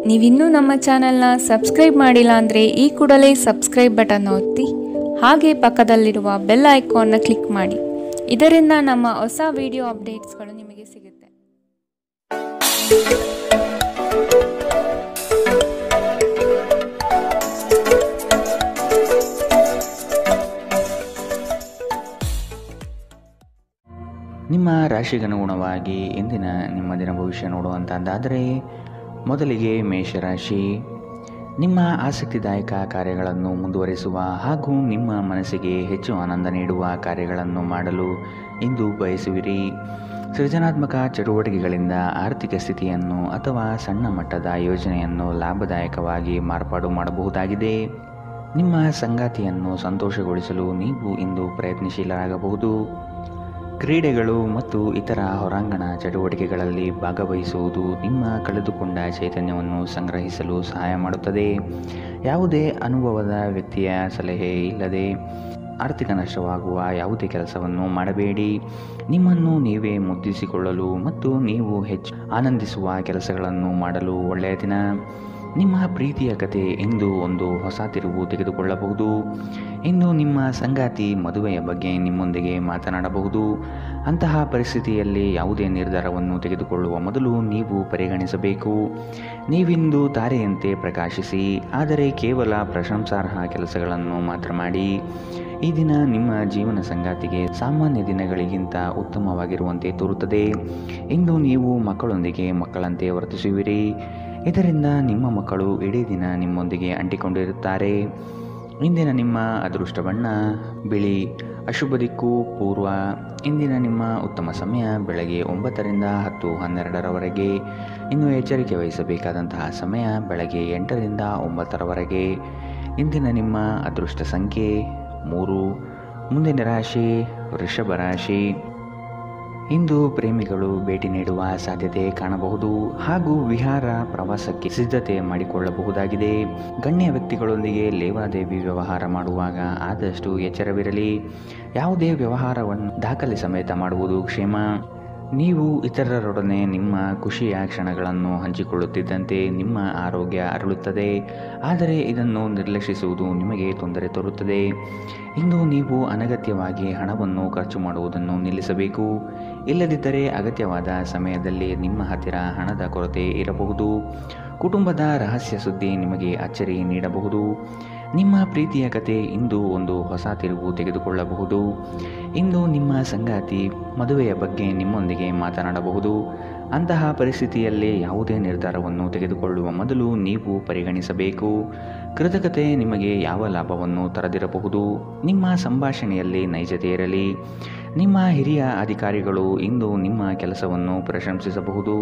ನೀವಿನ್ನೂ ನಮ್ಮ ಚಾನೆಲ್ನ ಸಬ್ಸ್ಕ್ರೈಬ್ ಮಾಡಿಲ್ಲ ಅಂದರೆ ಈ ಕೂಡಲೇ ಸಬ್ಸ್ಕ್ರೈಬ್ ಬಟನ್ ಒತ್ತಿ ಹಾಗೆ ಪಕ್ಕದಲ್ಲಿರುವ ಬೆಲ್ ಐಕಾನ್ನ ಕ್ಲಿಕ್ ಮಾಡಿ. ಇದರಿಂದ ನಮ್ಮ ಹೊಸ ವಿಡಿಯೋ ಅಪ್ಡೇಟ್ಸ್ಗಳು ನಿಮಗೆ ಸಿಗುತ್ತೆ. ನಿಮ್ಮ ರಾಶಿಗನುಗುಣವಾಗಿ ಇಂದಿನ ನಿಮ್ಮ ದಿನ ಭವಿಷ್ಯ ನೋಡುವಂಥದ್ದಾದರೆ, ಮೊದಲಿಗೆ ಮೇಷರಾಶಿ. ನಿಮ್ಮ ಆಸಕ್ತಿದಾಯಕ ಕಾರ್ಯಗಳನ್ನು ಮುಂದುವರಿಸುವ ಹಾಗೂ ನಿಮ್ಮ ಮನಸ್ಸಿಗೆ ಹೆಚ್ಚು ಆನಂದ ನೀಡುವ ಕಾರ್ಯಗಳನ್ನು ಮಾಡಲು ಇಂದು ಬಯಸುವಿರಿ. ಸೃಜನಾತ್ಮಕ ಚಟುವಟಿಕೆಗಳಿಂದ ಆರ್ಥಿಕ ಸ್ಥಿತಿಯನ್ನು ಅಥವಾ ಸಣ್ಣ ಮಟ್ಟದ ಯೋಜನೆಯನ್ನು ಲಾಭದಾಯಕವಾಗಿ ಮಾರ್ಪಾಡು ಮಾಡಬಹುದಾಗಿದೆ. ನಿಮ್ಮ ಸಂಗಾತಿಯನ್ನು ಸಂತೋಷಗೊಳಿಸಲು ನೀವು ಇಂದು ಪ್ರಯತ್ನಶೀಲರಾಗಬಹುದು. ಕ್ರೀಡೆಗಳು ಮತ್ತು ಇತರ ಹೊರಾಂಗಣ ಚಟುವಟಿಕೆಗಳಲ್ಲಿ ಭಾಗವಹಿಸುವುದು ನಿಮ್ಮ ಕಳೆದುಕೊಂಡ ಚೈತನ್ಯವನ್ನು ಸಂಗ್ರಹಿಸಲು ಸಹಾಯ ಮಾಡುತ್ತದೆ. ಯಾವುದೇ ಅನುಭವದ ವ್ಯಕ್ತಿಯ ಸಲಹೆ ಇಲ್ಲದೆ ಆರ್ಥಿಕ ನಷ್ಟವಾಗುವ ಯಾವುದೇ ಕೆಲಸವನ್ನು ಮಾಡಬೇಡಿ. ನಿಮ್ಮನ್ನು ನೀವೇ ಮುದ್ದಿಸಿಕೊಳ್ಳಲು ಮತ್ತು ನೀವು ಹೆಚ್ಚು ಆನಂದಿಸುವ ಕೆಲಸಗಳನ್ನು ಮಾಡಲು ಒಳ್ಳೆಯ ದಿನ. ನಿಮ್ಮ ಪ್ರೀತಿಯ ಕತೆ ಇಂದು ಒಂದು ಹೊಸ ತಿರುವು ತೆಗೆದುಕೊಳ್ಳಬಹುದು. ಇಂದು ನಿಮ್ಮ ಸಂಗಾತಿ ಮದುವೆಯ ಬಗ್ಗೆ ನಿಮ್ಮೊಂದಿಗೆ ಮಾತನಾಡಬಹುದು. ಅಂತಹ ಪರಿಸ್ಥಿತಿಯಲ್ಲಿ ಯಾವುದೇ ನಿರ್ಧಾರವನ್ನು ತೆಗೆದುಕೊಳ್ಳುವ ಮೊದಲು ನೀವು ಪರಿಗಣಿಸಬೇಕು. ನೀವಿಂದು ತಾರೆಯಂತೆ ಪ್ರಕಾಶಿಸಿ, ಆದರೆ ಕೇವಲ ಪ್ರಶಂಸಾರ್ಹ ಕೆಲಸಗಳನ್ನು ಮಾತ್ರ ಮಾಡಿ. ಈ ದಿನ ನಿಮ್ಮ ಜೀವನ ಸಂಗಾತಿಗೆ ಸಾಮಾನ್ಯ ದಿನಗಳಿಗಿಂತ ಉತ್ತಮವಾಗಿರುವಂತೆ ತೋರುತ್ತದೆ. ಇಂದು ನೀವು ಮಕ್ಕಳೊಂದಿಗೆ ಮಕ್ಕಳಂತೆ ವರ್ತಿಸುವಿರಿ. ಇದರಿಂದ ನಿಮ್ಮ ಮಕ್ಕಳು ಇಡೀ ದಿನ ನಿಮ್ಮೊಂದಿಗೆ ಅಂಟಿಕೊಂಡಿರುತ್ತಾರೆ. ಇಂದಿನ ನಿಮ್ಮ ಅದೃಷ್ಟ ಬಣ್ಣ ಬಿಳಿ. ಅಶುಭ ದಿಕ್ಕು ಪೂರ್ವ. ಇಂದಿನ ನಿಮ್ಮ ಉತ್ತಮ ಸಮಯ ಬೆಳಗ್ಗೆ 9ರಿಂದ 10:12ರವರೆಗೆ. ಇನ್ನು ಎಚ್ಚರಿಕೆ ವಹಿಸಬೇಕಾದಂತಹ ಸಮಯ ಬೆಳಗ್ಗೆ 8ರಿಂದ 9ರವರೆಗೆ. ಇಂದಿನ ನಿಮ್ಮ ಅದೃಷ್ಟ ಸಂಖ್ಯೆ 3. ಮುಂದಿನ ರಾಶಿ ವೃಷಭ ರಾಶಿ. ಇಂದು ಪ್ರೇಮಿಗಳು ಭೇಟಿ ನೀಡುವ ಸಾಧ್ಯತೆ ಕಾಣಬಹುದು ಹಾಗೂ ವಿಹಾರ ಪ್ರವಾಸಕ್ಕೆ ಸಿದ್ಧತೆ ಮಾಡಿಕೊಳ್ಳಬಹುದಾಗಿದೆ. ಗಣ್ಯ ವ್ಯಕ್ತಿಗಳೊಂದಿಗೆ ಲೇವಾದೇವಿ ವ್ಯವಹಾರ ಮಾಡುವಾಗ ಆದಷ್ಟು ಎಚ್ಚರವಿರಲಿ. ಯಾವುದೇ ವ್ಯವಹಾರವನ್ನು ದಾಖಲೆ ಸಮೇತ ಮಾಡುವುದು ಕ್ಷೇಮ. ನೀವು ಇತರರೊಡನೆ ನಿಮ್ಮ ಖುಷಿಯ ಕ್ಷಣಗಳನ್ನು ಹಂಚಿಕೊಳ್ಳುತ್ತಿದ್ದಂತೆ ನಿಮ್ಮ ಆರೋಗ್ಯ ಅರಳುತ್ತದೆ, ಆದರೆ ಇದನ್ನು ನಿರ್ಲಕ್ಷಿಸುವುದು ನಿಮಗೆ ತೊಂದರೆ ತರುತ್ತದೆ. ಇಂದು ನೀವು ಅನಗತ್ಯವಾಗಿ ಹಣವನ್ನು ಖರ್ಚು ಮಾಡುವುದನ್ನು ನಿಲ್ಲಿಸಬೇಕು. ಇಲ್ಲದಿದ್ದರೆ ಅಗತ್ಯವಾದ ಸಮಯದಲ್ಲಿ ನಿಮ್ಮ ಹತ್ತಿರ ಹಣದ ಕೊರತೆ ಇರಬಹುದು. ಕುಟುಂಬದ ರಹಸ್ಯ ಸುದ್ದಿ ನಿಮಗೆ ಅಚ್ಚರಿ ನೀಡಬಹುದು. ನಿಮ್ಮ ಪ್ರೀತಿಯ ಕತೆ ಇಂದು ಒಂದು ಹೊಸ ತಿರುವು ತೆಗೆದುಕೊಳ್ಳಬಹುದು. ಇಂದು ನಿಮ್ಮ ಸಂಗಾತಿ ಮದುವೆಯ ಬಗ್ಗೆ ನಿಮ್ಮೊಂದಿಗೆ ಮಾತನಾಡಬಹುದು. ಅಂತಹ ಪರಿಸ್ಥಿತಿಯಲ್ಲಿ ಯಾವುದೇ ನಿರ್ಧಾರವನ್ನು ತೆಗೆದುಕೊಳ್ಳುವ ಮೊದಲು ನೀವು ಪರಿಗಣಿಸಬೇಕು. ಕೃತಕತೆ ನಿಮಗೆ ಯಾವ ಲಾಭವನ್ನು ತರದಿರಬಹುದು. ನಿಮ್ಮ ಸಂಭಾಷಣೆಯಲ್ಲಿ ನೈಜತೆ ಇರಲಿ. ನಿಮ್ಮ ಹಿರಿಯ ಅಧಿಕಾರಿಗಳು ಇಂದು ನಿಮ್ಮ ಕೆಲಸವನ್ನು ಪ್ರಶಂಸಿಸಬಹುದು.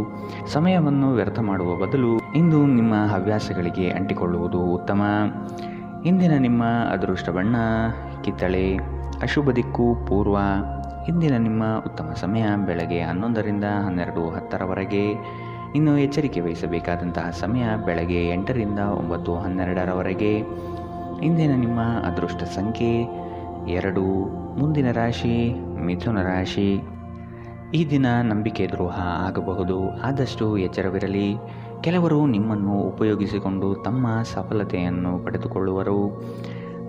ಸಮಯವನ್ನು ವ್ಯರ್ಥ ಮಾಡುವ ಬದಲು ಇಂದು ನಿಮ್ಮ ಹವ್ಯಾಸಗಳಿಗೆ ಅಂಟಿಕೊಳ್ಳುವುದು ಉತ್ತಮ. ಇಂದಿನ ನಿಮ್ಮ ಅದೃಷ್ಟ ಬಣ್ಣ ಕಿತ್ತಳೆ. ಅಶುಭ ದಿಕ್ಕು ಪೂರ್ವ. ಇಂದಿನ ನಿಮ್ಮ ಉತ್ತಮ ಸಮಯ ಬೆಳಗ್ಗೆ 11ರಿಂದ 12:10ರವರೆಗೆ. ಇನ್ನು ಎಚ್ಚರಿಕೆ ವಹಿಸಬೇಕಾದಂತಹ ಸಮಯ ಬೆಳಗ್ಗೆ 8ರಿಂದ 9:12ರವರೆಗೆ. ಇಂದಿನ ನಿಮ್ಮ ಅದೃಷ್ಟ ಸಂಖ್ಯೆ 2. ಮುಂದಿನ ರಾಶಿ ಮಿಥುನ ರಾಶಿ. ಈ ದಿನ ನಂಬಿಕೆ ದ್ರೋಹ ಆಗಬಹುದು, ಆದಷ್ಟು ಎಚ್ಚರವಿರಲಿ. ಕೆಲವರು ನಿಮ್ಮನ್ನು ಉಪಯೋಗಿಸಿಕೊಂಡು ತಮ್ಮ ಸಫಲತೆಯನ್ನು ಪಡೆದುಕೊಳ್ಳುವರು.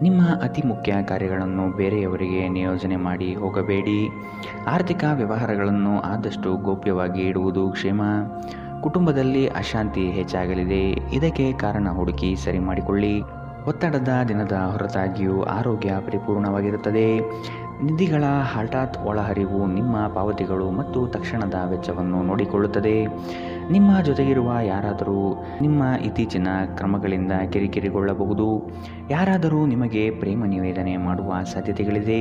ನಿಮ್ಮ ಅತಿ ಮುಖ್ಯ ಕಾರ್ಯಗಳನ್ನು ಬೇರೆಯವರಿಗೆ ನಿಯೋಜನೆ ಮಾಡಿ ಹೋಗಬೇಡಿ. ಆರ್ಥಿಕ ವ್ಯವಹಾರಗಳನ್ನು ಆದಷ್ಟು ಗೌಪ್ಯವಾಗಿ ಇಡುವುದು ಕ್ಷೇಮ. ಕುಟುಂಬದಲ್ಲಿ ಅಶಾಂತಿ ಹೆಚ್ಚಾಗಲಿದೆ. ಇದಕ್ಕೆ ಕಾರಣ ಹುಡುಕಿ ಸರಿ ಮಾಡಿಕೊಳ್ಳಿ. ಒತ್ತಡದ ದಿನದ ಹೊರತಾಗಿಯೂ ಆರೋಗ್ಯ ಪರಿಪೂರ್ಣವಾಗಿರುತ್ತದೆ. ನಿಧಿಗಳ ಹಠಾತ್ ಒಳಹರಿವು ನಿಮ್ಮ ಪಾವತಿಗಳು ಮತ್ತು ತಕ್ಷಣದ ವೆಚ್ಚವನ್ನು ನೋಡಿಕೊಳ್ಳುತ್ತದೆ. ನಿಮ್ಮ ಜೊತೆಗಿರುವ ಯಾರಾದರೂ ನಿಮ್ಮ ಇತ್ತೀಚಿನ ಕ್ರಮಗಳಿಂದ ಕಿರಿಕಿರಿಗೊಳ್ಳಬಹುದು. ಯಾರಾದರೂ ನಿಮಗೆ ಪ್ರೇಮ ನಿವೇದನೆ ಮಾಡುವ ಸಾಧ್ಯತೆಗಳಿದೆ.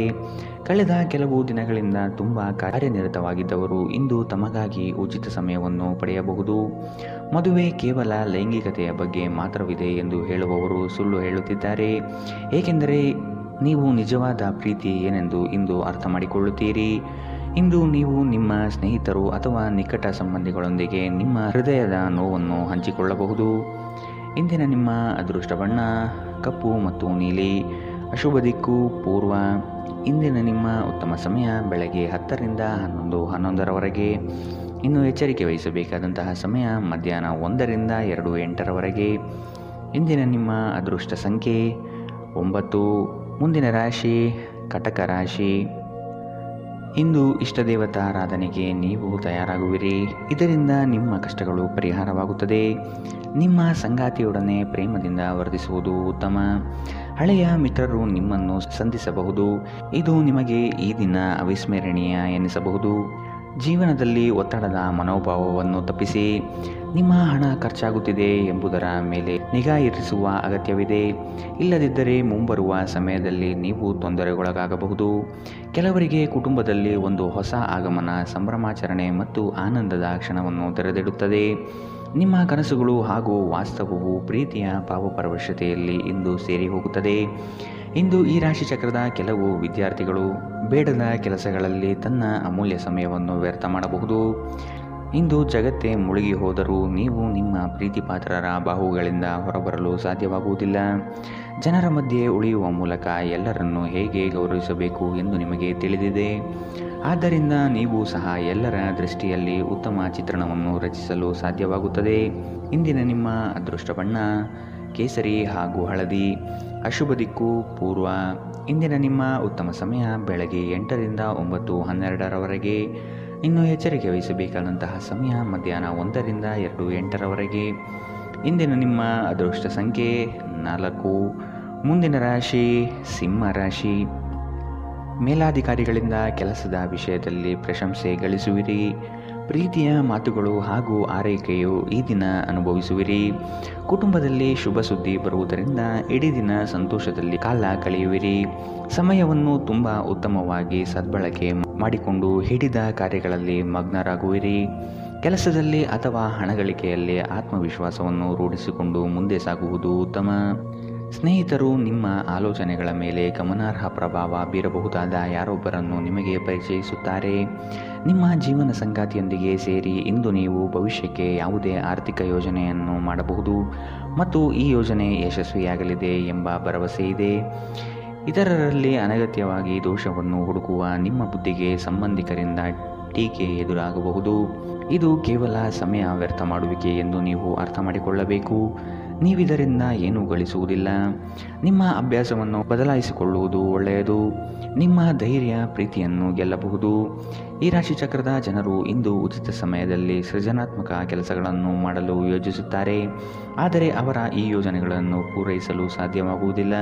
ಕಳೆದ ಕೆಲವು ದಿನಗಳಿಂದ ತುಂಬ ಕಾರ್ಯನಿರತವಾಗಿದ್ದವರು ಇಂದು ತಮಗಾಗಿ ಉಚಿತ ಸಮಯವನ್ನು ಪಡೆಯಬಹುದು. ಮದುವೆ ಕೇವಲ ಲೈಂಗಿಕತೆಯ ಬಗ್ಗೆ ಮಾತ್ರವಿದೆ ಎಂದು ಹೇಳುವವರು ಸುಳ್ಳು ಹೇಳುತ್ತಿದ್ದಾರೆ, ಏಕೆಂದರೆ ನೀವು ನಿಜವಾದ ಪ್ರೀತಿ ಏನೆಂದು ಇಂದು ಅರ್ಥ ಮಾಡಿಕೊಳ್ಳುತ್ತೀರಿ. ಇಂದು ನೀವು ನಿಮ್ಮ ಸ್ನೇಹಿತರು ಅಥವಾ ನಿಕಟ ಸಂಬಂಧಿಗಳೊಂದಿಗೆ ನಿಮ್ಮ ಹೃದಯದ ನೋವನ್ನು ಹಂಚಿಕೊಳ್ಳಬಹುದು. ಇಂದಿನ ನಿಮ್ಮ ಅದೃಷ್ಟ ಬಣ್ಣ ಕಪ್ಪು ಮತ್ತು ನೀಲಿ. ಅಶುಭ ದಿಕ್ಕು ಪೂರ್ವ. ಇಂದಿನ ನಿಮ್ಮ ಉತ್ತಮ ಸಮಯ ಬೆಳಗ್ಗೆ 10ರಿಂದ 11:11ರವರೆಗೆ. ಇನ್ನು ಎಚ್ಚರಿಕೆ ವಹಿಸಬೇಕಾದಂತಹ ಸಮಯ ಮಧ್ಯಾಹ್ನ 1ರಿಂದ 2:08 ಇಂದಿನ ನಿಮ್ಮ ಅದೃಷ್ಟ ಸಂಖ್ಯೆ 9. ಮುಂದಿನ ರಾಶಿ ಕಟಕ ರಾಶಿ. ಇಂದು ಇಷ್ಟದೇವತಾ ಆರಾಧನೆಗೆ ನೀವು ತಯಾರಾಗುವಿರಿ. ಇದರಿಂದ ನಿಮ್ಮ ಕಷ್ಟಗಳು ಪರಿಹಾರವಾಗುತ್ತದೆ. ನಿಮ್ಮ ಸಂಗಾತಿಯೊಡನೆ ಪ್ರೇಮದಿಂದ ವರ್ತಿಸುವುದು ಉತ್ತಮ. ಹಳೆಯ ಮಿತ್ರರು ನಿಮ್ಮನ್ನು ಸಂಧಿಸಬಹುದು. ಇದು ನಿಮಗೆ ಈ ದಿನ ಅವಿಸ್ಮರಣೀಯ ಎನಿಸಬಹುದು. ಜೀವನದಲ್ಲಿ ಒತ್ತಡದ ಮನೋಭಾವವನ್ನು ತಪ್ಪಿಸಿ. ನಿಮ್ಮ ಹಣ ಖರ್ಚಾಗುತ್ತಿದೆ ಎಂಬುದರ ಮೇಲೆ ನಿಗಾ ಇರಿಸುವ ಅಗತ್ಯವಿದೆ. ಇಲ್ಲದಿದ್ದರೆ ಮುಂಬರುವ ಸಮಯದಲ್ಲಿ ನೀವು ತೊಂದರೆಗೊಳಗಾಗಬಹುದು. ಕೆಲವರಿಗೆ ಕುಟುಂಬದಲ್ಲಿ ಒಂದು ಹೊಸ ಆಗಮನ, ಸಂಭ್ರಮಾಚರಣೆ ಮತ್ತು ಆನಂದದ ಕ್ಷಣವನ್ನು ತೆರೆದಿಡುತ್ತದೆ. ನಿಮ್ಮ ಕನಸುಗಳು ಹಾಗೂ ವಾಸ್ತವವು ಪ್ರೀತಿಯ ಭಾವಪರವಶತೆಯಲ್ಲಿ ಇಂದು ಸೇರಿ ಹೋಗುತ್ತದೆ. ಇಂದು ಈ ರಾಶಿಚಕ್ರದ ಕೆಲವು ವಿದ್ಯಾರ್ಥಿಗಳು ಬೇಡದ ಕೆಲಸಗಳಲ್ಲಿ ತನ್ನ ಅಮೂಲ್ಯ ಸಮಯವನ್ನು ವ್ಯರ್ಥ ಮಾಡಬಹುದು. ಇಂದು ಜಗತ್ತೇ ಮುಳುಗಿ ಹೋದರೂ ನೀವು ನಿಮ್ಮ ಪ್ರೀತಿಪಾತ್ರರ ಬಾಹುಗಳಿಂದ ಹೊರಬರಲು ಸಾಧ್ಯವಾಗುವುದಿಲ್ಲ. ಜನರ ಮಧ್ಯೆ ಉಳಿಯುವ ಮೂಲಕ ಎಲ್ಲರನ್ನೂ ಹೇಗೆ ಗೌರವಿಸಬೇಕು ಎಂದು ನಿಮಗೆ ತಿಳಿದಿದೆ. ಆದ್ದರಿಂದ ನೀವು ಸಹ ಎಲ್ಲರ ದೃಷ್ಟಿಯಲ್ಲಿ ಉತ್ತಮ ಚಿತ್ರಣವನ್ನು ರಚಿಸಲು ಸಾಧ್ಯವಾಗುತ್ತದೆ. ಇಂದಿನ ನಿಮ್ಮ ಅದೃಷ್ಟ ಬಣ್ಣ ಕೇಸರಿ ಹಾಗೂ ಹಳದಿ. ಅಶುಭ ದಿಕ್ಕು ಪೂರ್ವ. ಇಂದಿನ ನಿಮ್ಮ ಉತ್ತಮ ಸಮಯ ಬೆಳಗ್ಗೆ 8ರಿಂದ 9:12 ಇನ್ನು ಎಚ್ಚರಿಕೆ ವಹಿಸಬೇಕಾದಂತಹ ಸಮಯ ಮಧ್ಯಾಹ್ನ 1ರಿಂದ 2:08 ಇಂದಿನ ನಿಮ್ಮ ಅದೃಷ್ಟ ಸಂಖ್ಯೆ 4. ಮುಂದಿನ ರಾಶಿ ಸಿಂಹ ರಾಶಿ. ಮೇಲಾಧಿಕಾರಿಗಳಿಂದ ಕೆಲಸದ ವಿಷಯದಲ್ಲಿ ಪ್ರಶಂಸೆ ಗಳಿಸುವಿರಿ. ಪ್ರೀತಿಯ ಮಾತುಗಳು ಹಾಗೂ ಆರೈಕೆಯು ಈ ದಿನ ಅನುಭವಿಸುವಿರಿ. ಕುಟುಂಬದಲ್ಲಿ ಶುಭ ಸುದ್ದಿ ಬರುವುದರಿಂದ ಇಡೀ ದಿನ ಸಂತೋಷದಲ್ಲಿ ಕಾಲ ಕಳೆಯುವಿರಿ. ಸಮಯವನ್ನು ತುಂಬ ಉತ್ತಮವಾಗಿ ಸದ್ಬಳಕೆ ಮಾಡಿಕೊಂಡು ಹಿಡಿದ ಕಾರ್ಯಗಳಲ್ಲಿ ಮಗ್ನರಾಗುವಿರಿ. ಕೆಲಸದಲ್ಲಿ ಅಥವಾ ಹಣಗಳಿಕೆಯಲ್ಲಿ ಆತ್ಮವಿಶ್ವಾಸವನ್ನು ರೂಢಿಸಿಕೊಂಡು ಮುಂದೆ ಸಾಗುವುದು ಉತ್ತಮ. ಸ್ನೇಹಿತರು ನಿಮ್ಮ ಆಲೋಚನೆಗಳ ಮೇಲೆ ಗಮನಾರ್ಹ ಪ್ರಭಾವ ಬೀರಬಹುದಾದ ಯಾರೊಬ್ಬರನ್ನು ನಿಮಗೆ ಪರಿಚಯಿಸುತ್ತಾರೆ. ನಿಮ್ಮ ಜೀವನ ಸಂಗಾತಿಯೊಂದಿಗೆ ಸೇರಿ ಇಂದು ನೀವು ಭವಿಷ್ಯಕ್ಕೆ ಯಾವುದೇ ಆರ್ಥಿಕ ಯೋಜನೆಯನ್ನು ಮಾಡಬಹುದು ಮತ್ತು ಈ ಯೋಜನೆ ಯಶಸ್ವಿಯಾಗಲಿದೆ ಎಂಬ ಭರವಸೆ ಇದೆ. ಇತರರಲ್ಲಿ ಅನಗತ್ಯವಾಗಿ ದೋಷವನ್ನು ಹುಡುಕುವ ನಿಮ್ಮ ಬುದ್ಧಿಗೆ ಸಂಬಂಧಿಕರಿಂದ ಟೀಕೆ ಎದುರಾಗಬಹುದು. ಇದು ಕೇವಲ ಸಮಯ ವ್ಯರ್ಥ ಮಾಡುವಿಕೆ ಎಂದು ನೀವು ಅರ್ಥ ಮಾಡಿಕೊಳ್ಳಬೇಕು. ನೀವಿದರಿಂದ ಏನೂ ಗಳಿಸುವುದಿಲ್ಲ. ನಿಮ್ಮ ಅಭ್ಯಾಸವನ್ನು ಬದಲಾಯಿಸಿಕೊಳ್ಳುವುದು ಒಳ್ಳೆಯದು. ನಿಮ್ಮ ಧೈರ್ಯ ಪ್ರೀತಿಯನ್ನು ಗೆಲ್ಲಬಹುದು. ಈ ರಾಶಿಚಕ್ರದ ಜನರು ಇಂದು ಉಚಿತ ಸಮಯದಲ್ಲಿ ಸೃಜನಾತ್ಮಕ ಕೆಲಸಗಳನ್ನು ಮಾಡಲು ಯೋಜಿಸುತ್ತಾರೆ. ಆದರೆ ಅವರ ಈ ಯೋಜನೆಗಳನ್ನು ಪೂರೈಸಲು ಸಾಧ್ಯವಾಗುವುದಿಲ್ಲ.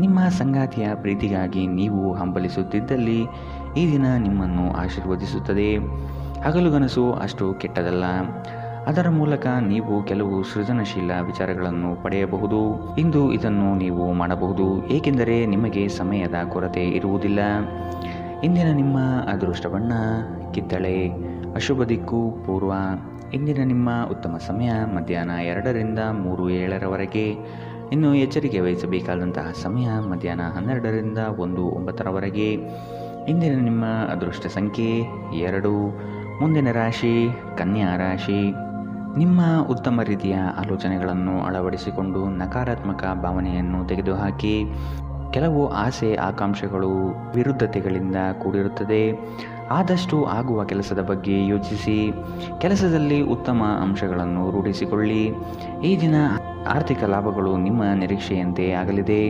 ನಿಮ್ಮ ಸಂಗಾತಿಯ ಪ್ರೀತಿಗಾಗಿ ನೀವು ಹಂಬಲಿಸುತ್ತಿದ್ದಲ್ಲಿ ಈ ದಿನ ನಿಮ್ಮನ್ನು ಆಶೀರ್ವದಿಸುತ್ತದೆ. ಹಗಲುಗನಸು ಅಷ್ಟು ಕೆಟ್ಟದಲ್ಲ. ಅದರ ಮೂಲಕ ನೀವು ಕೆಲವು ಸೃಜನಶೀಲ ವಿಚಾರಗಳನ್ನು ಪಡೆಯಬಹುದು. ಇಂದು ಇದನ್ನು ನೀವು ಮಾಡಬಹುದು, ಏಕೆಂದರೆ ನಿಮಗೆ ಸಮಯದ ಕೊರತೆ ಇರುವುದಿಲ್ಲ. ಇಂದಿನ ನಿಮ್ಮ ಅದೃಷ್ಟ ಬಣ್ಣ ಕಿತ್ತಳೆ. ಅಶುಭ ದಿಕ್ಕು ಪೂರ್ವ. ಇಂದಿನ ನಿಮ್ಮ ಉತ್ತಮ ಸಮಯ ಮಧ್ಯಾಹ್ನ 2ರಿಂದ 3:07 ಇನ್ನು ಎಚ್ಚರಿಕೆ ವಹಿಸಬೇಕಾದಂತಹ ಸಮಯ ಮಧ್ಯಾಹ್ನ 12ರಿಂದ 1:09 ಇಂದಿನ ನಿಮ್ಮ ಅದೃಷ್ಟ ಸಂಖ್ಯೆ 2. ಮುಂದಿನ ರಾಶಿ ಕನ್ಯಾ ರಾಶಿ. ನಿಮ್ಮ ಉತ್ತಮ ರೀತಿಯ ಆಲೋಚನೆಗಳನ್ನು ಅಳವಡಿಸಿಕೊಂಡು ನಕಾರಾತ್ಮಕ ಭಾವನೆಯನ್ನು ತೆಗೆದುಹಾಕಿ. ಕೆಲವು ಆಸೆ ಆಕಾಂಕ್ಷೆಗಳು ವಿರುದ್ಧತೆಗಳಿಂದ ಕೂಡಿರುತ್ತದೆ. ಆದಷ್ಟು ಆಗುವ ಕೆಲಸದ ಬಗ್ಗೆ ಯೋಚಿಸಿ. ಕೆಲಸದಲ್ಲಿ ಉತ್ತಮ ಅಂಶಗಳನ್ನು ರೂಢಿಸಿಕೊಳ್ಳಿ. ಈ ದಿನ ಆರ್ಥಿಕ ಲಾಭಗಳು ನಿಮ್ಮ ನಿರೀಕ್ಷೆಯಂತೆ ಆಗಲಿದೆ.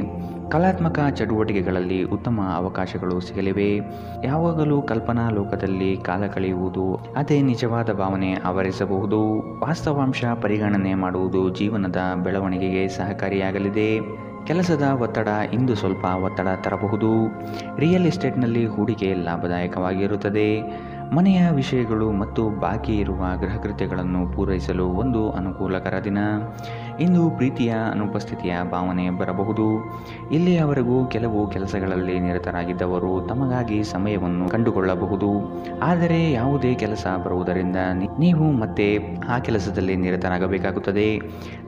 ಕಲಾತ್ಮಕ ಚಟುವಟಿಕೆಗಳಲ್ಲಿ ಉತ್ತಮ ಅವಕಾಶಗಳು ಸಿಗಲಿವೆ. ಯಾವಾಗಲೂ ಕಲ್ಪನಾ ಲೋಕದಲ್ಲಿ ಕಾಲ ಕಳೆಯುವುದು ಅದೇ ನಿಜವಾದ ಭಾವನೆ ಆವರಿಸಬಹುದು. ವಾಸ್ತವಾಂಶ ಪರಿಗಣನೆ ಮಾಡುವುದು ಜೀವನದ ಬೆಳವಣಿಗೆಗೆ ಸಹಕಾರಿಯಾಗಲಿದೆ. ಕೆಲಸದ ಒತ್ತಡ ಇಂದು ಸ್ವಲ್ಪ ಒತ್ತಡ ತರಬಹುದು. ರಿಯಲ್ ಎಸ್ಟೇಟ್ನಲ್ಲಿ ಹೂಡಿಕೆ ಲಾಭದಾಯಕವಾಗಿರುತ್ತದೆ. ಮನೆಯ ವಿಷಯಗಳು ಮತ್ತು ಬಾಕಿ ಇರುವ ಗೃಹಕೃತ್ಯಗಳನ್ನು ಪೂರೈಸಲು ಒಂದು ಅನುಕೂಲಕರ ದಿನ. ಇಂದು ಪ್ರೀತಿಯ ಅನುಪಸ್ಥಿತಿಯ ಭಾವನೆ ಬರಬಹುದು. ಇಲ್ಲಿಯವರೆಗೂ ಕೆಲವು ಕೆಲಸಗಳಲ್ಲಿ ನಿರತರಾಗಿದ್ದವರು ತಮಗಾಗಿ ಸಮಯವನ್ನು ಕಂಡುಕೊಳ್ಳಬಹುದು. ಆದರೆ ಯಾವುದೇ ಕೆಲಸ ಬರುವುದರಿಂದ ನೀವು ಮತ್ತೆ ಆ ಕೆಲಸದಲ್ಲಿ ನಿರತರಾಗಬೇಕಾಗುತ್ತದೆ.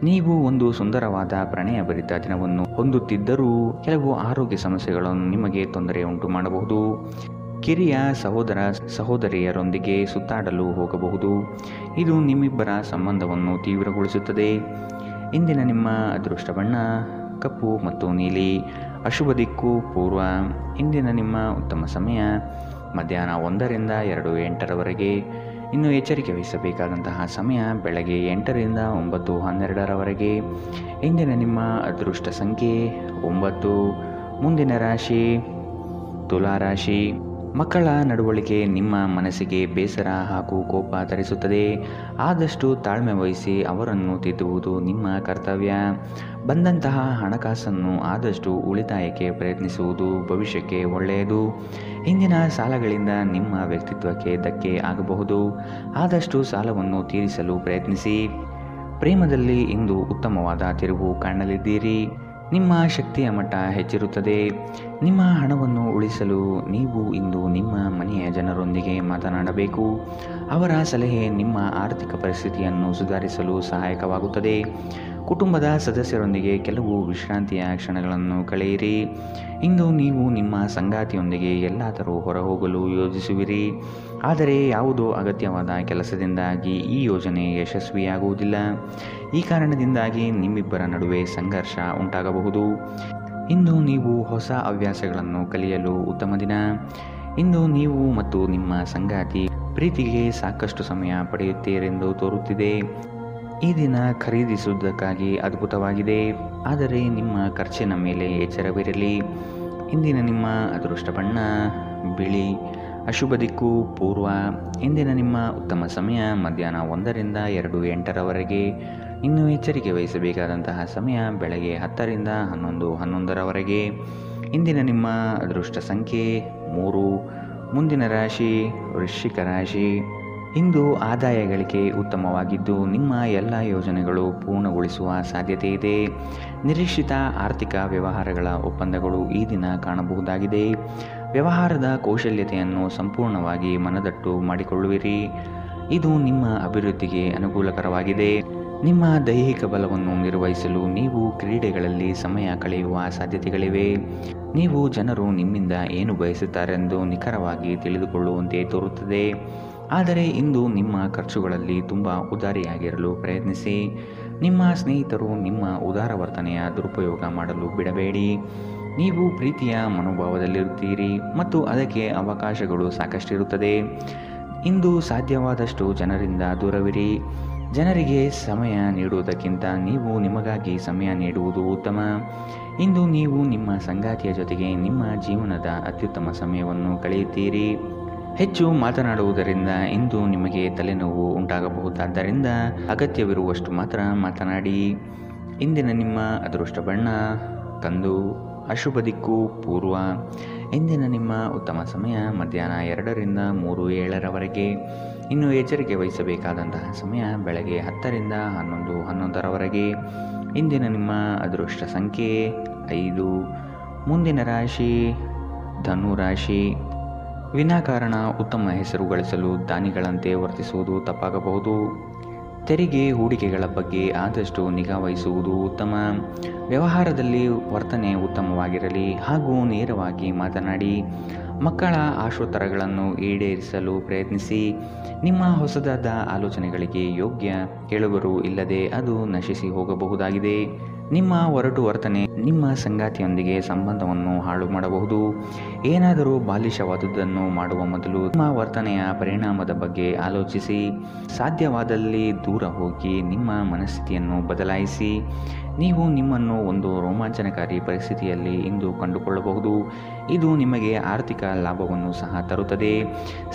ನೀವು ಒಂದು ಸುಂದರವಾದ ಪ್ರಣಯಭರಿತ ದಿನವನ್ನು ಹೊಂದುತ್ತಿದ್ದರೂ ಕೆಲವು ಆರೋಗ್ಯ ಸಮಸ್ಯೆಗಳನ್ನು ನಿಮಗೆ ತೊಂದರೆ ಉಂಟು ಮಾಡಬಹುದು. ಕಿರಿಯ ಸಹೋದರ ಸಹೋದರಿಯರೊಂದಿಗೆ ಸುತ್ತಾಡಲು ಹೋಗಬಹುದು. ಇದು ನಿಮ್ಮಿಬ್ಬರ ಸಂಬಂಧವನ್ನು ತೀವ್ರಗೊಳಿಸುತ್ತದೆ. ಇಂದಿನ ನಿಮ್ಮ ಅದೃಷ್ಟ ಬಣ್ಣ ಕಪ್ಪು ಮತ್ತು ನೀಲಿ. ಅಶುಭ ದಿಕ್ಕು ಪೂರ್ವ. ಇಂದಿನ ನಿಮ್ಮ ಉತ್ತಮ ಸಮಯ ಮಧ್ಯಾಹ್ನ 1ರಿಂದ 2:08 ಇನ್ನು ಎಚ್ಚರಿಕೆ ವಹಿಸಬೇಕಾದಂತಹ ಸಮಯ ಬೆಳಗ್ಗೆ 8ರಿಂದ 9:12ರವರೆಗೆ. ಇಂದಿನ ನಿಮ್ಮ ಅದೃಷ್ಟ ಸಂಖ್ಯೆ 9. ಮುಂದಿನ ರಾಶಿ ತುಲಾ ರಾಶಿ. ಮಕ್ಕಳ ನಡವಳಿಕೆ ನಿಮ್ಮ ಮನಸ್ಸಿಗೆ ಬೇಸರ ಹಾಗೂ ಕೋಪ ತರಿಸುತ್ತದೆ. ಆದಷ್ಟು ತಾಳ್ಮೆ ವಹಿಸಿ ಅವರನ್ನು ತಿದ್ದುವುದು ನಿಮ್ಮ ಕರ್ತವ್ಯ. ಬಂದಂತಹ ಹಣಕಾಸನ್ನು ಆದಷ್ಟು ಉಳಿತಾಯಕ್ಕೆ ಪ್ರಯತ್ನಿಸುವುದು ಭವಿಷ್ಯಕ್ಕೆ ಒಳ್ಳೆಯದು. ಇಂದಿನ ಸಾಲಗಳಿಂದ ನಿಮ್ಮ ವ್ಯಕ್ತಿತ್ವಕ್ಕೆ ಧಕ್ಕೆ ಆಗಬಹುದು. ಆದಷ್ಟು ಸಾಲವನ್ನು ತೀರಿಸಲು ಪ್ರಯತ್ನಿಸಿ. ಪ್ರೇಮದಲ್ಲಿ ಇಂದು ಉತ್ತಮವಾದ ತಿರುವು ಕಾಣಲಿದ್ದೀರಿ. ನಿಮ್ಮ ಶಕ್ತಿಯ ಮಟ್ಟ ಹೆಚ್ಚಿರುತ್ತದೆ. ನಿಮ್ಮ ಹಣವನ್ನು ಉಳಿಸಲು ನೀವು ಇಂದು ನಿಮ್ಮ ಮನೆಯ ಜನರೊಂದಿಗೆ ಮಾತನಾಡಬೇಕು. ಅವರ ಸಲಹೆ ನಿಮ್ಮ ಆರ್ಥಿಕ ಪರಿಸ್ಥಿತಿಯನ್ನು ಸುಧಾರಿಸಲು ಸಹಾಯಕವಾಗುತ್ತದೆ. ಕುಟುಂಬದ ಸದಸ್ಯರೊಂದಿಗೆ ಕೆಲವು ವಿಶ್ರಾಂತಿಯ ಕ್ಷಣಗಳನ್ನು ಕಳೆಯಿರಿ. ಇಂದು ನೀವು ನಿಮ್ಮ ಸಂಗಾತಿಯೊಂದಿಗೆ ಎಲ್ಲಾದರೂ ಹೊರಹೋಗಲು ಯೋಜಿಸುವಿರಿ. ಆದರೆ ಯಾವುದೋ ಅಗತ್ಯವಾದ ಕೆಲಸದಿಂದಾಗಿ ಈ ಯೋಜನೆ ಯಶಸ್ವಿಯಾಗುವುದಿಲ್ಲ. ಈ ಕಾರಣದಿಂದಾಗಿ ನಿಮ್ಮಿಬ್ಬರ ನಡುವೆ ಸಂಘರ್ಷ ಉಂಟಾಗಬಹುದು. ಇಂದು ನೀವು ಹೊಸ ಹವ್ಯಾಸಗಳನ್ನು ಕಲಿಯಲು ಉತ್ತಮ ದಿನ. ಇಂದು ನೀವು ಮತ್ತು ನಿಮ್ಮ ಸಂಗಾತಿ ಪ್ರೀತಿಗೆ ಸಾಕಷ್ಟು ಸಮಯ ಪಡೆಯುತ್ತೀರೆಂದು ತೋರುತ್ತಿದೆ. ಈ ದಿನ ಖರೀದಿಸುವುದಕ್ಕಾಗಿ ಅದ್ಭುತವಾಗಿದೆ. ಆದರೆ ನಿಮ್ಮ ಖರ್ಚಿನ ಮೇಲೆ ಎಚ್ಚರವಿರಲಿ. ಇಂದಿನ ನಿಮ್ಮ ಅದೃಷ್ಟ ಬಣ್ಣ ಬಿಳಿ. ಅಶುಭ ದಿಕ್ಕು ಪೂರ್ವ. ಇಂದಿನ ನಿಮ್ಮ ಉತ್ತಮ ಸಮಯ ಮಧ್ಯಾಹ್ನ 1ರಿಂದ 2:08ರವರೆಗೆ. ಇನ್ನು ಎಚ್ಚರಿಕೆ ವಹಿಸಬೇಕಾದಂತಹ ಸಮಯ ಬೆಳಗ್ಗೆ 10ರಿಂದ 11:11ರವರೆಗೆ. ಇಂದಿನ ನಿಮ್ಮ ಅದೃಷ್ಟ ಸಂಖ್ಯೆ 3. ಮುಂದಿನ ರಾಶಿ ವೃಶ್ಚಿಕ ರಾಶಿ. ಇಂದು ಆದಾಯ ಗಳಿಕೆ ಉತ್ತಮವಾಗಿದ್ದು ನಿಮ್ಮ ಎಲ್ಲ ಯೋಜನೆಗಳು ಪೂರ್ಣಗೊಳಿಸುವ ಸಾಧ್ಯತೆ ಇದೆ. ನಿರೀಕ್ಷಿತ ಆರ್ಥಿಕ ವ್ಯವಹಾರಗಳ ಒಪ್ಪಂದಗಳು ಈ ದಿನ ಕಾಣಬಹುದಾಗಿದೆ. ವ್ಯವಹಾರದ ಕೌಶಲ್ಯತೆಯನ್ನು ಸಂಪೂರ್ಣವಾಗಿ ಮನದಟ್ಟು ಮಾಡಿಕೊಳ್ಳುವಿರಿ. ಇದು ನಿಮ್ಮ ಅಭಿವೃದ್ಧಿಗೆ ಅನುಕೂಲಕರವಾಗಿದೆ. ನಿಮ್ಮ ದೈಹಿಕ ಬಲವನ್ನು ನಿರ್ವಹಿಸಲು ನೀವು ಕ್ರೀಡೆಗಳಲ್ಲಿ ಸಮಯ ಕಳೆಯುವ ಸಾಧ್ಯತೆಗಳಿವೆ. ನೀವು ಜನರು ನಿಮ್ಮಿಂದ ಏನು ಬಯಸುತ್ತಾರೆಂದು ನಿಖರವಾಗಿ ತಿಳಿದುಕೊಳ್ಳುವಂತೆ ತೋರುತ್ತದೆ. ಆದರೆ ಇಂದು ನಿಮ್ಮ ಖರ್ಚುಗಳಲ್ಲಿ ತುಂಬ ಉದಾರಿಯಾಗಿರಲು ಪ್ರಯತ್ನಿಸಿ. ನಿಮ್ಮ ಸ್ನೇಹಿತರು ನಿಮ್ಮ ಉದಾರ ವರ್ತನೆಯ ದುರುಪಯೋಗ ಮಾಡಲು ಬಿಡಬೇಡಿ. ನೀವು ಪ್ರೀತಿಯ ಮನೋಭಾವದಲ್ಲಿರುತ್ತೀರಿ ಮತ್ತು ಅದಕ್ಕೆ ಅವಕಾಶಗಳು ಸಾಕಷ್ಟಿರುತ್ತದೆ. ಇಂದು ಸಾಧ್ಯವಾದಷ್ಟು ಜನರಿಂದ ದೂರವಿರಿ. ಜನರಿಗೆ ಸಮಯ ನೀಡುವುದಕ್ಕಿಂತ ನೀವು ನಿಮಗಾಗಿ ಸಮಯ ನೀಡುವುದು ಉತ್ತಮ. ಇಂದು ನೀವು ನಿಮ್ಮ ಸಂಗಾತಿಯ ಜೊತೆಗೆ ನಿಮ್ಮ ಜೀವನದ ಅತ್ಯುತ್ತಮ ಸಮಯವನ್ನು ಕಳೆಯುತ್ತೀರಿ. ಹೆಚ್ಚು ಮಾತನಾಡುವುದರಿಂದ ಇಂದು ನಿಮಗೆ ತಲೆನೋವು ಉಂಟಾಗಬಹುದಾದ್ದರಿಂದ ಅಗತ್ಯವಿರುವಷ್ಟು ಮಾತ್ರ ಮಾತನಾಡಿ. ಇಂದಿನ ನಿಮ್ಮ ಅದೃಷ್ಟ ಬಣ್ಣ ಕಂದು. ಅಶುಭ ದಿಕ್ಕು ಪೂರ್ವ. ಇಂದಿನ ನಿಮ್ಮ ಉತ್ತಮ ಸಮಯ ಮಧ್ಯಾಹ್ನ 2ರಿಂದ 3:07ರವರೆಗೆ. ಇನ್ನು ಎಚ್ಚರಿಕೆ ವಹಿಸಬೇಕಾದಂತಹ ಸಮಯ ಬೆಳಗ್ಗೆ 10ರಿಂದ 11:11ರವರೆಗೆ. ಇಂದಿನ ನಿಮ್ಮ ಅದೃಷ್ಟ ಸಂಖ್ಯೆ 5. ಮುಂದಿನ ರಾಶಿ ಧನು ರಾಶಿ. ವಿನಾಕಾರಣ ಉತ್ತಮ ಹೆಸರು ಗಳಿಸಲು ದಾನಿಗಳಂತೆ ವರ್ತಿಸುವುದು ತಪ್ಪಾಗಬಹುದು. ತೆರಿಗೆ ಹೂಡಿಕೆಗಳ ಬಗ್ಗೆ ಆದಷ್ಟು ನಿಗಾ ವಹಿಸುವುದು ಉತ್ತಮ. ವ್ಯವಹಾರದಲ್ಲಿ ವರ್ತನೆ ಉತ್ತಮವಾಗಿರಲಿ ಹಾಗೂ ನೇರವಾಗಿ ಮಾತನಾಡಿ. ಮಕ್ಕಳ ಆಶೋತ್ತರಗಳನ್ನು ಈಡೇರಿಸಲು ಪ್ರಯತ್ನಿಸಿ. ನಿಮ್ಮ ಹೊಸದಾದ ಆಲೋಚನೆಗಳಿಗೆ ಯೋಗ್ಯ ಕೇಳುಗರು ಇಲ್ಲದೆ ಅದು ನಶಿಸಿ ಹೋಗಬಹುದಾಗಿದೆ. ನಿಮ್ಮ ಒರಟು ವರ್ತನೆ ನಿಮ್ಮ ಸಂಗಾತಿಯೊಂದಿಗೆ ಸಂಬಂಧವನ್ನು ಹಾಳು ಮಾಡಬಹುದು. ಏನಾದರೂ ಬಾಲಿಶವಾದುದನ್ನು ಮಾಡುವ ಮೊದಲು ನಿಮ್ಮ ವರ್ತನೆಯ ಪರಿಣಾಮದ ಬಗ್ಗೆ ಆಲೋಚಿಸಿ. ಸಾಧ್ಯವಾದಲ್ಲಿ ದೂರ ಹೋಗಿ ನಿಮ್ಮ ಮನಸ್ಥಿತಿಯನ್ನು ಬದಲಾಯಿಸಿ. ನೀವು ನಿಮ್ಮನ್ನು ಒಂದು ರೋಮಾಂಚನಕಾರಿ ಪರಿಸ್ಥಿತಿಯಲ್ಲಿ ಇಂದು ಕಂಡುಕೊಳ್ಳಬಹುದು. ಇದು ನಿಮಗೆ ಆರ್ಥಿಕ ಲಾಭವನ್ನು ಸಹ ತರುತ್ತದೆ.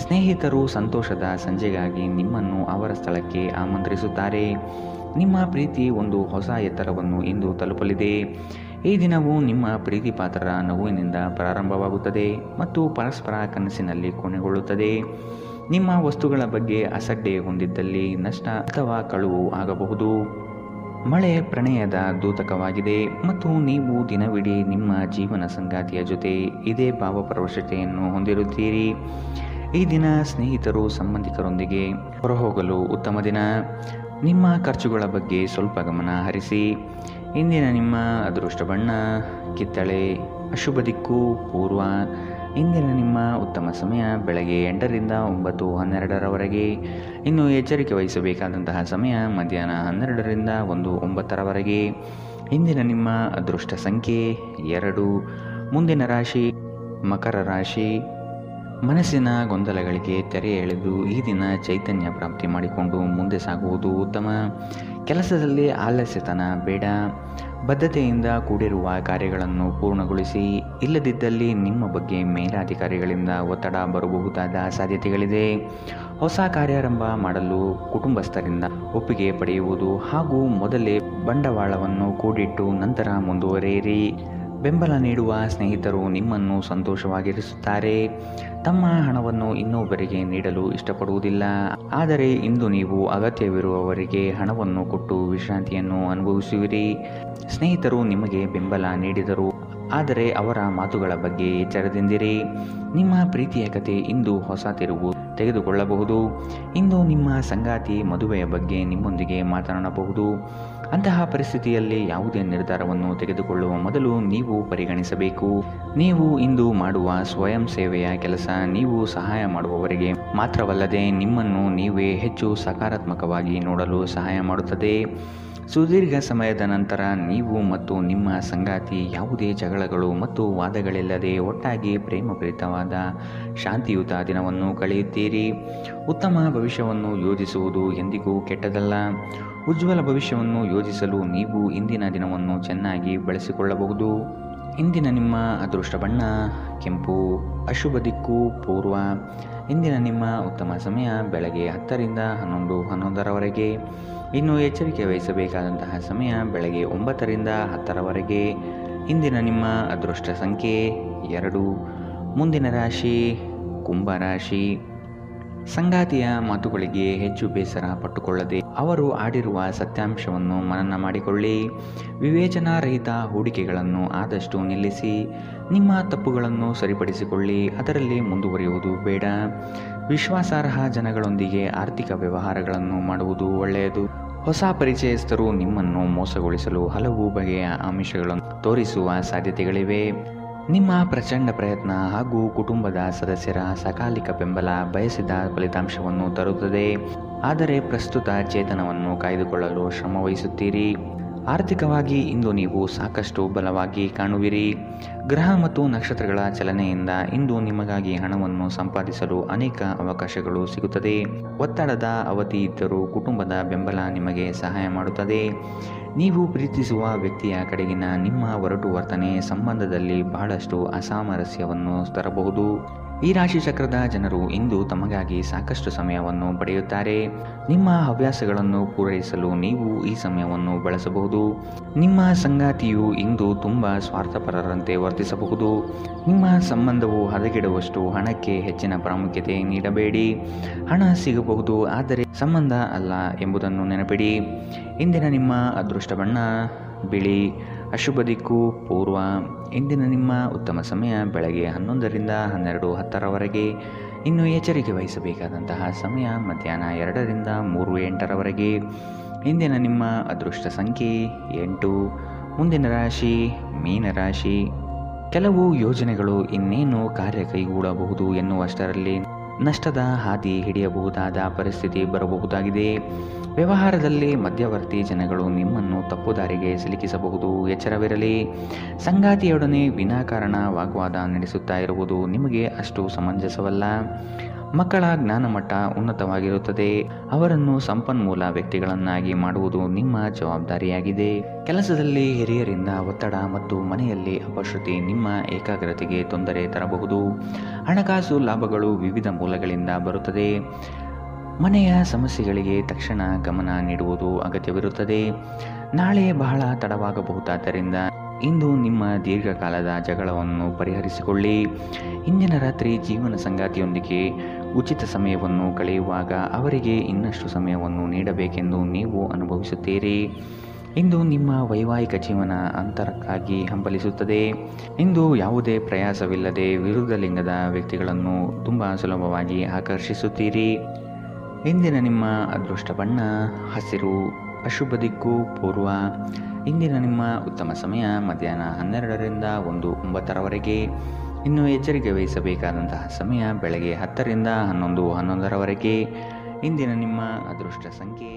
ಸ್ನೇಹಿತರು ಸಂತೋಷದ ಸಂಜೆಗಾಗಿ ನಿಮ್ಮನ್ನು ಅವರ ಸ್ಥಳಕ್ಕೆ ಆಮಂತ್ರಿಸುತ್ತಾರೆ. ನಿಮ್ಮ ಪ್ರೀತಿ ಒಂದು ಹೊಸ ಎತ್ತರವನ್ನು ಇಂದು ತಲುಪಲಿದೆ. ಈ ದಿನವು ನಿಮ್ಮ ಪ್ರೀತಿ ಪಾತ್ರರ ನಗುವಿನಿಂದ ಪ್ರಾರಂಭವಾಗುತ್ತದೆ ಮತ್ತು ಪರಸ್ಪರ ಕನಸಿನಲ್ಲಿ ಕೊನೆಗೊಳ್ಳುತ್ತದೆ. ನಿಮ್ಮ ವಸ್ತುಗಳ ಬಗ್ಗೆ ಅಸಡ್ಡೆ ಹೊಂದಿದ್ದಲ್ಲಿ ನಷ್ಟ ಅಥವಾ ಕಳುವು ಆಗಬಹುದು. ಮಳೆ ಪ್ರಣಯದ ದೂತಕವಾಗಿದೆ ಮತ್ತು ನೀವು ದಿನವಿಡೀ ನಿಮ್ಮ ಜೀವನ ಸಂಗಾತಿಯ ಜೊತೆ ಇದೇ ಭಾವಪರವಶತೆಯನ್ನು ಹೊಂದಿರುತ್ತೀರಿ. ಈ ದಿನ ಸ್ನೇಹಿತರು ಸಂಬಂಧಿಕರೊಂದಿಗೆ ಹೊರಹೋಗಲು ಉತ್ತಮ ದಿನ. ನಿಮ್ಮ ಖರ್ಚುಗಳ ಬಗ್ಗೆ ಸ್ವಲ್ಪ ಗಮನ ಹರಿಸಿ. ಇಂದಿನ ನಿಮ್ಮ ಅದೃಷ್ಟ ಬಣ್ಣ ಕಿತ್ತಳೆ. ಅಶುಭ ದಿಕ್ಕು ಪೂರ್ವ. ಇಂದಿನ ನಿಮ್ಮ ಉತ್ತಮ ಸಮಯ ಬೆಳಗ್ಗೆ 8ರಿಂದ 9:12ರವರೆಗೆ. ಇನ್ನು ಎಚ್ಚರಿಕೆ ವಹಿಸಬೇಕಾದಂತಹ ಸಮಯ ಮಧ್ಯಾಹ್ನ 12ರಿಂದ 1:09ರವರೆಗೆ. ಇಂದಿನ ನಿಮ್ಮ ಅದೃಷ್ಟ ಸಂಖ್ಯೆ 2. ಮುಂದಿನ ರಾಶಿ ಮಕರ ರಾಶಿ. ಮನಸ್ಸಿನ ಗೊಂದಲಗಳಿಗೆ ತೆರೆ ಎಳೆದು ಈ ದಿನ ಚೈತನ್ಯ ಪ್ರಾಪ್ತಿ ಮಾಡಿಕೊಂಡು ಮುಂದೆ ಸಾಗುವುದು ಉತ್ತಮ. ಕೆಲಸದಲ್ಲಿ ಆಲಸ್ಯತನ ಬೇಡ. ಬದ್ಧತೆಯಿಂದ ಕೂಡಿರುವ ಕಾರ್ಯಗಳನ್ನು ಪೂರ್ಣಗೊಳಿಸಿ. ಇಲ್ಲದಿದ್ದಲ್ಲಿ ನಿಮ್ಮ ಬಗ್ಗೆ ಮೇಲಾಧಿಕಾರಿಗಳಿಂದ ಒತ್ತಡ ಬರಬಹುದಾದ ಸಾಧ್ಯತೆಗಳಿದೆ. ಹೊಸ ಕಾರ್ಯಾರಂಭ ಮಾಡಲು ಕುಟುಂಬಸ್ಥರಿಂದ ಒಪ್ಪಿಗೆ ಪಡೆಯುವುದು ಹಾಗೂ ಮೊದಲೇ ಬಂಡವಾಳವನ್ನು ಕೂಡಿಟ್ಟು ನಂತರ ಮುಂದುವರಿಯಿರಿ. ಬೆಂಬಲ ನೀಡುವ ಸ್ನೇಹಿತರು ನಿಮ್ಮನ್ನು ಸಂತೋಷವಾಗಿರಿಸುತ್ತಾರೆ. ತಮ್ಮ ಹಣವನ್ನು ಇನ್ನೊಬ್ಬರಿಗೆ ನೀಡಲು ಇಷ್ಟಪಡುವುದಿಲ್ಲ. ಆದರೆ ಇಂದು ನೀವು ಅಗತ್ಯವಿರುವವರಿಗೆ ಹಣವನ್ನು ಕೊಟ್ಟು ವಿಶ್ರಾಂತಿಯನ್ನು ಅನುಭವಿಸುವಿರಿ. ಸ್ನೇಹಿತರು ನಿಮಗೆ ಬೆಂಬಲ ನೀಡಿದರು, ಆದರೆ ಅವರ ಮಾತುಗಳ ಬಗ್ಗೆ ಎಚ್ಚರದಿಂದಿರಿ. ನಿಮ್ಮ ಪ್ರೀತಿಯ ಕತೆ ಇಂದು ಹೊಸ ತಿರುವು ತೆಗೆದುಕೊಳ್ಳಬಹುದು. ಇಂದು ನಿಮ್ಮ ಸಂಗಾತಿ ಮದುವೆಯ ಬಗ್ಗೆ ನಿಮ್ಮೊಂದಿಗೆ ಮಾತನಾಡಬಹುದು. ಅಂತಹ ಪರಿಸ್ಥಿತಿಯಲ್ಲಿ ಯಾವುದೇ ನಿರ್ಧಾರವನ್ನು ತೆಗೆದುಕೊಳ್ಳುವ ಮೊದಲು ನೀವು ಪರಿಗಣಿಸಬೇಕು. ನೀವು ಇಂದು ಮಾಡುವ ಸ್ವಯಂ ಸೇವೆಯ ಕೆಲಸ ನೀವು ಸಹಾಯ ಮಾಡುವವರಿಗೆ ಮಾತ್ರವಲ್ಲದೆ ನಿಮ್ಮನ್ನು ನೀವೇ ಹೆಚ್ಚು ಸಕಾರಾತ್ಮಕವಾಗಿ ನೋಡಲು ಸಹಾಯ ಮಾಡುತ್ತದೆ. ಸುದೀರ್ಘ ಸಮಯದ ನಂತರ ನೀವು ಮತ್ತು ನಿಮ್ಮ ಸಂಗಾತಿ ಯಾವುದೇ ಜಗಳಗಳು ಮತ್ತು ವಾದಗಳಿಲ್ಲದೆ ಒಟ್ಟಾಗಿ ಪ್ರೇಮಪೂರಿತವಾದ ಶಾಂತಿಯುತ ದಿನವನ್ನು ಕಳೆಯುತ್ತೀರಿ. ಉತ್ತಮ ಭವಿಷ್ಯವನ್ನು ಯೋಜಿಸುವುದು ಎಂದಿಗೂ ಕೆಟ್ಟದಲ್ಲ. ಉಜ್ವಲ ಭವಿಷ್ಯವನ್ನು ಯೋಜಿಸಲು ನೀವು ಇಂದಿನ ದಿನವನ್ನು ಚೆನ್ನಾಗಿ ಬಳಸಿಕೊಳ್ಳಬಹುದು. ಇಂದಿನ ನಿಮ್ಮ ಅದೃಷ್ಟ ಬಣ್ಣ ಕೆಂಪು. ಅಶುಭ ದಿಕ್ಕು ಪೂರ್ವ. ಇಂದಿನ ನಿಮ್ಮ ಉತ್ತಮ ಸಮಯ ಬೆಳಗ್ಗೆ 10 ರಿಂದ 11:11ರವರೆಗೆ. ಇನ್ನು ಎಚ್ಚರಿಕೆ ವಹಿಸಬೇಕಾದಂತಹ ಸಮಯ ಬೆಳಗ್ಗೆ 9 ರಿಂದ 10ರವರೆಗೆ. ಇಂದಿನ ನಿಮ್ಮ ಅದೃಷ್ಟ ಸಂಖ್ಯೆ 2. ಮುಂದಿನ ರಾಶಿ ಕುಂಭ ರಾಶಿ. ಸಂಗಾತಿಯ ಮಾತುಗಳಿಗೆ ಹೆಚ್ಚು ಬೇಸರ ಪಟ್ಟುಕೊಳ್ಳದೆ ಅವರು ಆಡಿರುವ ಸತ್ಯಾಂಶವನ್ನು ಮನನ ಮಾಡಿಕೊಳ್ಳಿ. ವಿವೇಚನಾರಹಿತ ಹೂಡಿಕೆಗಳನ್ನು ಆದಷ್ಟು ನಿಲ್ಲಿಸಿ. ನಿಮ್ಮ ತಪ್ಪುಗಳನ್ನು ಸರಿಪಡಿಸಿಕೊಳ್ಳಿ, ಅದರಲ್ಲಿ ಮುಂದುವರಿಯುವುದು ಬೇಡ. ವಿಶ್ವಾಸಾರ್ಹ ಜನಗಳೊಂದಿಗೆ ಆರ್ಥಿಕ ವ್ಯವಹಾರಗಳನ್ನು ಮಾಡುವುದು ಒಳ್ಳೆಯದು. ಹೊಸ ಪರಿಚಯಸ್ಥರು ನಿಮ್ಮನ್ನು ಮೋಸಗೊಳಿಸಲು ಹಲವು ಬಗೆಯ ಆಮಿಷಗಳನ್ನು ತೋರಿಸುವ ಸಾಧ್ಯತೆಗಳಿವೆ. ನಿಮ್ಮ ಪ್ರಚಂಡ ಪ್ರಯತ್ನ ಹಾಗೂ ಕುಟುಂಬದ ಸದಸ್ಯರ ಸಕಾಲಿಕ ಬೆಂಬಲ ಬಯಸಿದ ಫಲಿತಾಂಶವನ್ನು ತರುತ್ತದೆ. ಆದರೆ ಪ್ರಸ್ತುತ ಚೇತನವನ್ನು ಕಾಯ್ದುಕೊಳ್ಳಲು ಶ್ರಮವಹಿಸುತ್ತೀರಿ. ಆರ್ಥಿಕವಾಗಿ ಇಂದು ನೀವು ಸಾಕಷ್ಟು ಬಲವಾಗಿ ಕಾಣುವಿರಿ. ಗ್ರಹ ಮತ್ತು ನಕ್ಷತ್ರಗಳ ಚಲನೆಯಿಂದ ಇಂದು ನಿಮಗಾಗಿ ಹಣವನ್ನು ಸಂಪಾದಿಸಲು ಅನೇಕ ಅವಕಾಶಗಳು ಸಿಗುತ್ತದೆ. ಒತ್ತಡದ ಅವಧಿ ಇದ್ದರೂ ಕುಟುಂಬದ ಬೆಂಬಲ ನಿಮಗೆ ಸಹಾಯ ಮಾಡುತ್ತದೆ. ನೀವು ಪ್ರೀತಿಸುವ ವ್ಯಕ್ತಿಯ ಕಡೆಗಿನ ನಿಮ್ಮ ಒರಟು ವರ್ತನೆ ಸಂಬಂಧದಲ್ಲಿ ಬಹಳಷ್ಟು ಅಸಾಮರಸ್ಯವನ್ನು ತರಬಹುದು. ಈ ರಾಶಿ ಚಕ್ರದ ಜನರು ಇಂದು ತಮಗಾಗಿ ಸಾಕಷ್ಟು ಸಮಯವನ್ನು ಪಡೆಯುತ್ತಾರೆ. ನಿಮ್ಮ ಹವ್ಯಾಸಗಳನ್ನು ಪೂರೈಸಲು ನೀವು ಈ ಸಮಯವನ್ನು ಬಳಸಬಹುದು. ನಿಮ್ಮ ಸಂಗಾತಿಯು ಇಂದು ತುಂಬ ಸ್ವಾರ್ಥಪರರಂತೆ ವರ್ತಿಸಬಹುದು. ನಿಮ್ಮ ಸಂಬಂಧವು ಹದಗೆಡುವಷ್ಟು ಹಣಕ್ಕೆ ಹೆಚ್ಚಿನ ಪ್ರಾಮುಖ್ಯತೆ ನೀಡಬೇಡಿ. ಹಣ ಸಿಗಬಹುದು, ಆದರೆ ಸಂಬಂಧ ಅಲ್ಲ ಎಂಬುದನ್ನು ನೆನಪಿಡಿ. ಇಂದಿನ ನಿಮ್ಮ ಅದೃಷ್ಟ ಬಣ್ಣ ಬಿಳಿ. ಅಶುಭ ದಿಕ್ಕು ಪೂರ್ವ. ಇಂದಿನ ನಿಮ್ಮ ಉತ್ತಮ ಸಮಯ ಬೆಳಗ್ಗೆ 11 ರಿಂದ 12:10ರವರೆಗೆ. ಇನ್ನು ಎಚ್ಚರಿಕೆ ವಹಿಸಬೇಕಾದಂತಹ ಸಮಯ ಮಧ್ಯಾಹ್ನ 2 ರಿಂದ 3:08ರವರೆಗೆ. ಇಂದಿನ ನಿಮ್ಮ ಅದೃಷ್ಟ ಸಂಖ್ಯೆ 8. ಮುಂದಿನ ರಾಶಿ ಮೀನರಾಶಿ. ಕೆಲವು ಯೋಜನೆಗಳು ಇನ್ನೇನು ಕಾರ್ಯ ಕೈಗೂಡಬಹುದು ಎನ್ನುವಷ್ಟರಲ್ಲಿ ನಷ್ಟದ ಹಾದಿ ಹಿಡಿಯಬಹುದಾದ ಪರಿಸ್ಥಿತಿ ಬರಬಹುದಾಗಿದೆ. ವ್ಯವಹಾರದಲ್ಲಿ ಮಧ್ಯವರ್ತಿ ಜನಗಳು ನಿಮ್ಮನ್ನು ತಪ್ಪುದಾರಿಗೆ ಸಿಲುಕಿಸಬಹುದು. ಎಚ್ಚರವಿರಲಿ. ಸಂಗಾತಿಯೊಡನೆ ವಿನಾಕಾರಣ ವಾಗ್ವಾದ ನಡೆಸುತ್ತಾ ಇರುವುದು ನಿಮಗೆ ಅಷ್ಟು ಸಮಂಜಸವಲ್ಲ. ಮಕ್ಕಳ ಜ್ಞಾನಮಟ್ಟ ಉನ್ನತವಾಗಿರುತ್ತದೆ. ಅವರನ್ನು ಸಂಪನ್ಮೂಲ ವ್ಯಕ್ತಿಗಳನ್ನಾಗಿ ಮಾಡುವುದು ನಿಮ್ಮ ಜವಾಬ್ದಾರಿಯಾಗಿದೆ. ಕೆಲಸದಲ್ಲಿ ಹಿರಿಯರಿಂದ ಒತ್ತಡ ಮತ್ತು ಮನೆಯಲ್ಲಿ ಅಪಶ್ರುತಿ ನಿಮ್ಮ ಏಕಾಗ್ರತೆಗೆ ತೊಂದರೆ ತರಬಹುದು. ಹಣಕಾಸು ಲಾಭಗಳು ವಿವಿಧ ಮೂಲಗಳಿಂದ ಬರುತ್ತದೆ. ಮನೆಯ ಸಮಸ್ಯೆಗಳಿಗೆ ತಕ್ಷಣ ಗಮನ ನೀಡುವುದು ಅಗತ್ಯವಿರುತ್ತದೆ. ನಾಳೆ ಬಹಳ ತಡವಾಗಬಹುದಾದ್ದರಿಂದ ಇಂದು ನಿಮ್ಮ ದೀರ್ಘಕಾಲದ ಜಗಳವನ್ನು ಪರಿಹರಿಸಿಕೊಳ್ಳಿ. ಇಂದಿನ ರಾತ್ರಿ ಜೀವನ ಸಂಗಾತಿಯೊಂದಿಗೆ ಉಚಿತ ಸಮಯವನ್ನು ಕಳೆಯುವಾಗ ಅವರಿಗೆ ಇನ್ನಷ್ಟು ಸಮಯವನ್ನು ನೀಡಬೇಕೆಂದು ನೀವು ಅನುಭವಿಸುತ್ತೀರಿ. ಇಂದು ನಿಮ್ಮ ವೈವಾಹಿಕ ಜೀವನ ಅಂತರಕ್ಕಾಗಿ ಹಂಬಲಿಸುತ್ತದೆ. ಇಂದು ಯಾವುದೇ ಪ್ರಯಾಸವಿಲ್ಲದೆ ವಿರುದ್ಧ ಲಿಂಗದ ವ್ಯಕ್ತಿಗಳನ್ನು ತುಂಬ ಸುಲಭವಾಗಿ ಆಕರ್ಷಿಸುತ್ತೀರಿ. ಇಂದಿನ ನಿಮ್ಮ ಅದೃಷ್ಟ ಬಣ್ಣ ಹಸಿರು. ಅಶುಭ ದಿಕ್ಕು ಪೂರ್ವ. ಇಂದಿನ ನಿಮ್ಮ ಉತ್ತಮ ಸಮಯ ಮಧ್ಯಾಹ್ನ 12 ರಿಂದ 1:09ರವರೆಗೆ. ಇನ್ನು ಎಚ್ಚರಿಕೆ ವಹಿಸಬೇಕಾದಂತಹ ಸಮಯ ಬೆಳಗ್ಗೆ 10 ರಿಂದ 11:11ರವರೆಗೆ. ಇಂದಿನ ನಿಮ್ಮ ಅದೃಷ್ಟ ಸಂಖ್ಯೆ